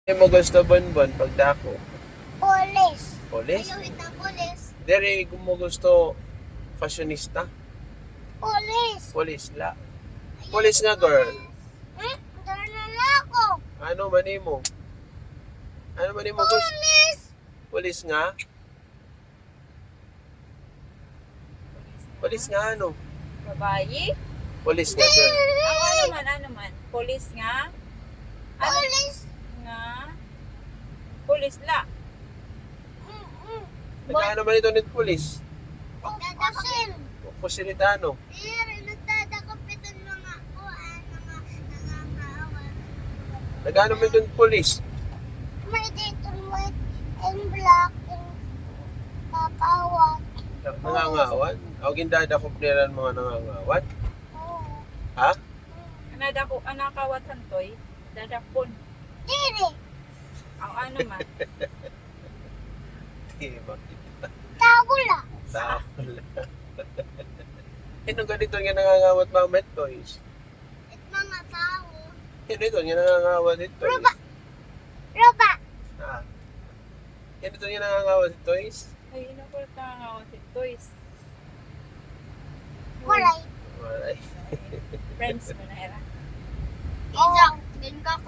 Hindi mo gusto bonbon pag dako. Polis. Polis? Ayaw kita polis. Dere, kung mo gusto fashionista. Polis. Polis la. Polis nga girl. Dara na ako. Ano man mo? Ano man mo gusto? Polis. Polis nga? Polis nga ano? Babayi? Polis nga girl. Ano man? Polis nga? Ano Polis. nga? Polis la. Nagkaano man ito ng polis? Dadasin. Kusilitano. Nagdadakap ito mga kuhaan, mga nangangawan. Nagkaano man ito ng polis? May dito white and black and kakawat. Nangangawan? O gindadakop nila ng mga nangangawan? Oo. Ha? Anadako, anakawat hantoy. Dadakpon. Diri. Ang ano man. Di makita. Tabula. Tawala. Nung ganito nga nangangawat mga toys. At mga tao. Ito nga nangangawat ito. Roba. Roba. Ah. Ito nga nangangawat ito toys. Ay, nakulit nakangawat si Toys. Walay. Alright. Friends mo na era. Isa.